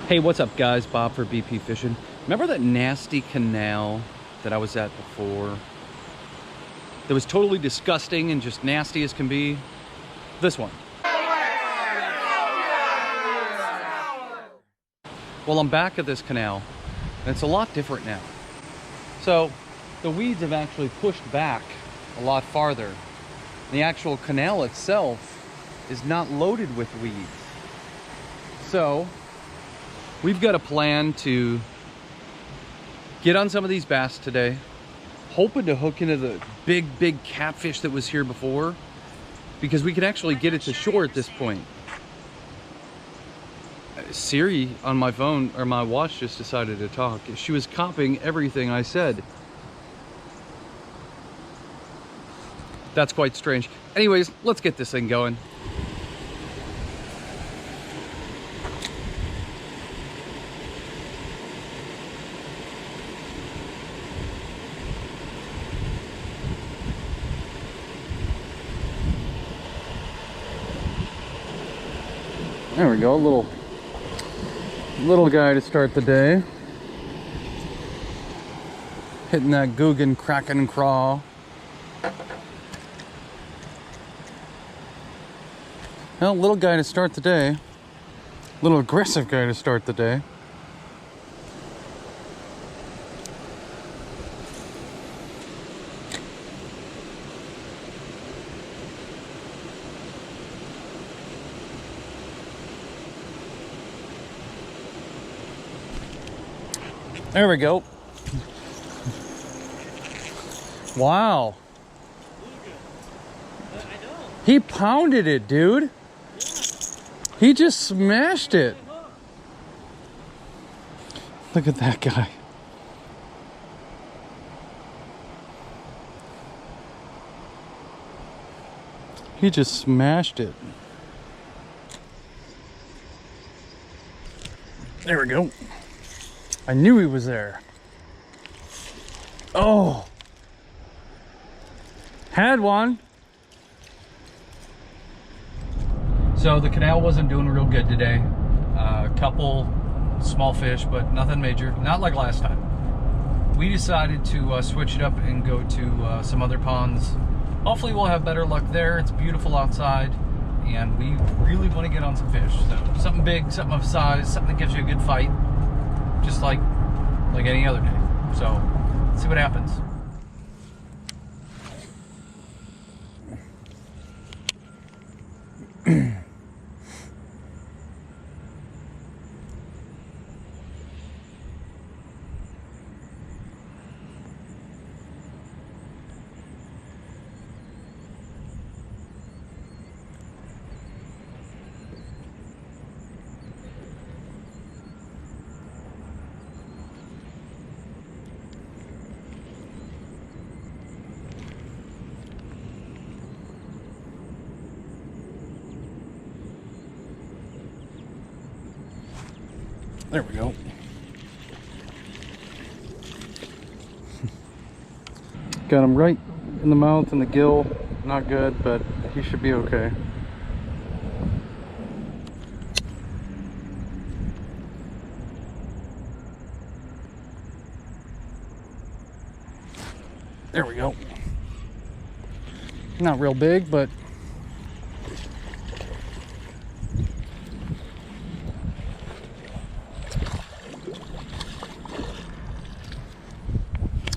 Hey, what's up guys? Bob for BP Fishing. Remember that nasty canal that I was at before? That was totally disgusting and just nasty as can be? This one. Well, I'm back at this canal and it's a lot different now. So the weeds have actually pushed back a lot farther. The actual canal itself is not loaded with weeds. So we've got a plan to get on some of these bass today, hoping to hook into the big catfish that was here before, because we can actually get it to shore at this point. Siri on my phone or my watch just decided to talk. She was copying everything I said. That's quite strange. Anyways, let's get this thing going. There we go, little guy to start the day. Hitting that Guggen Kraken craw. Well, little guy to start the day. Little aggressive guy to start the day. There we go. Wow. He pounded it, dude. He just smashed it. Look at that guy. He just smashed it. There we go. I knew he was there. Oh. Had one. So the canal wasn't doing real good today. A couple small fish, but nothing major. Not like last time. We decided to switch it up and go to some other ponds. Hopefully we'll have better luck there. It's beautiful outside and we really want to get on some fish. So something big, something of size, something that gives you a good fight. Just like any other day. So let's see what happens. There we go. Got him right in the mouth and the gill. Not good, but he should be okay. There we go. Not real big, but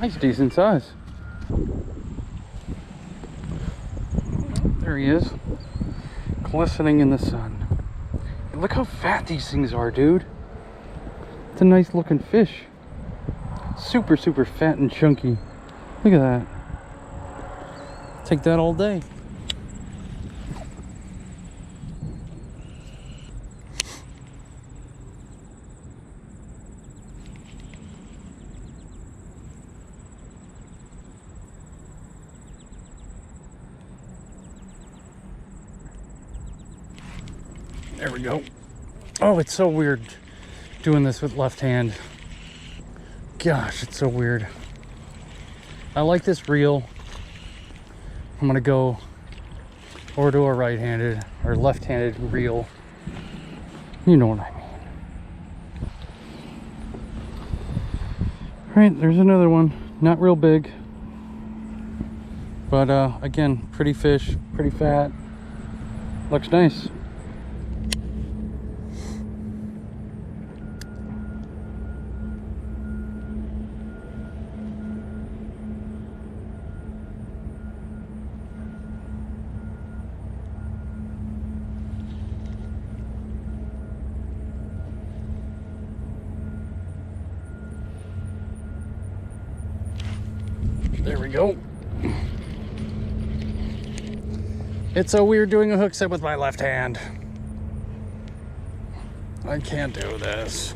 he's decent size. There he is, glistening in the sun. Look how fat these things are, dude. It's a nice looking fish. Super fat and chunky. Look at that. Take that all day. There we go. Oh, it's so weird doing this with left hand. Gosh, it's so weird. I like this reel. I'm gonna go over to a right-handed or left-handed reel. You know what I mean. Right, there's another one. Not real big, but again, pretty fish, pretty fat. Looks nice. There we go. It's so weird doing a hook set with my left hand. I can't do this.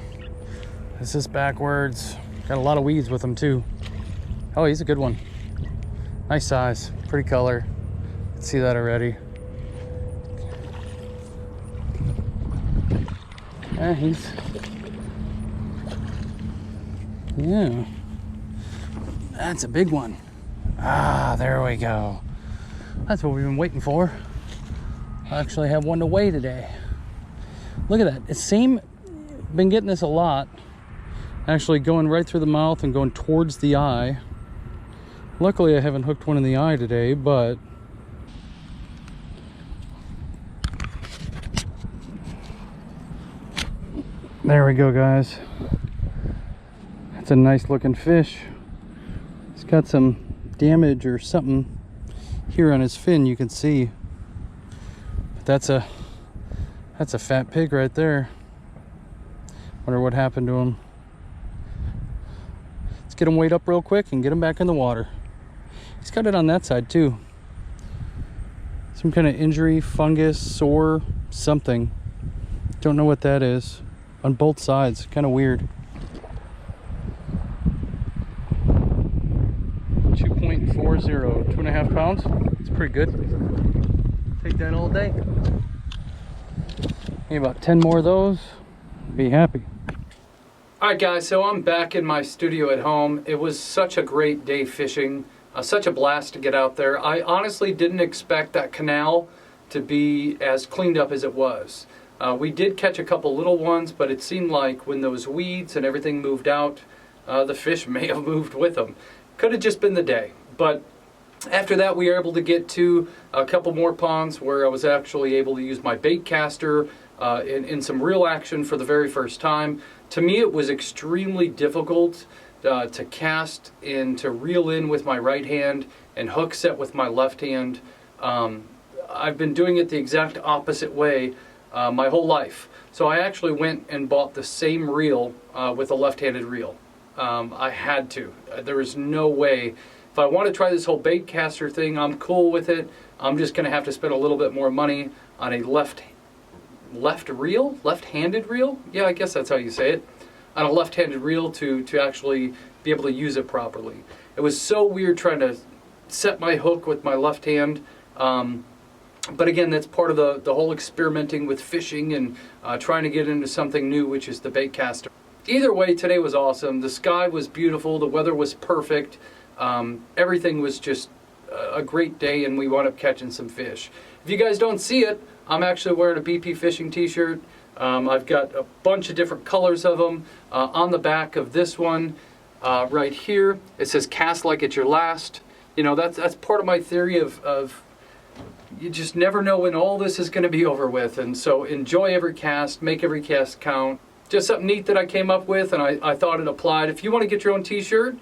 This is backwards. Got a lot of weeds with him too. Oh, he's a good one. Nice size, pretty color. See that already. Yeah, yeah. That's a big one. Ah, there we go. That's what we've been waiting for. I actually have one to weigh today. Look at that. It's been getting this a lot. Actually going right through the mouth and going towards the eye. Luckily I haven't hooked one in the eye today, but there we go, guys. That's a nice looking fish. He's got some damage or something here on his fin, you can see. But that's a fat pig right there. Wonder what happened to him. Let's get him weighed up real quick and get him back in the water. He's got it on that side too. Some kind of injury, fungus, sore, something. Don't know what that is. On both sides, kind of weird. 2.40, 2.5 pounds. It's pretty good. Take that all day. Maybe about 10 more of those. Be happy. Alright guys, so I'm back in my studio at home. It was such a great day fishing. Such a blast to get out there. I honestly didn't expect that canal to be as cleaned up as it was. We did catch a couple little ones, but it seemed like when those weeds and everything moved out, the fish may have moved with them. Could have just been the day. But after that, we were able to get to a couple more ponds where I was actually able to use my bait caster in some real action for the very first time. To me, it was extremely difficult to cast and to reel in with my right hand and hook set with my left hand. I've been doing it the exact opposite way my whole life. So I actually went and bought the same reel with a left-handed reel. I had to. There was no way. If I want to try this whole bait caster thing, I'm cool with it. I'm just going to have to spend a little bit more money on a left-handed reel? Yeah, I guess that's how you say it. On a left-handed reel to actually be able to use it properly. It was so weird trying to set my hook with my left hand. But again, that's part of the whole experimenting with fishing and trying to get into something new, which is the bait caster. Either way, today was awesome. The sky was beautiful. The weather was perfect. Everything was just a great day, and we wound up catching some fish. If you guys don't see it, I'm actually wearing a BP fishing t-shirt. I've got a bunch of different colors of them. On the back of this one, right here, it says "Cast like it's your last." You know, that's part of my theory of you just never know when all this is going to be over with. And so enjoy every cast, make every cast count. Just something neat that I came up with, and I thought it applied. If you want to get your own t-shirt,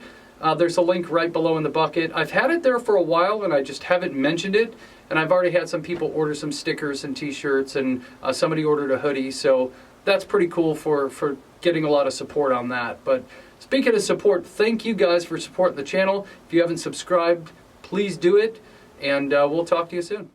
there's a link right below in the bucket. I've had it there for a while, and I just haven't mentioned it. And I've already had some people order some stickers and t-shirts, and somebody ordered a hoodie. So that's pretty cool for getting a lot of support on that. But speaking of support, thank you guys for supporting the channel. If you haven't subscribed, please do it. And we'll talk to you soon.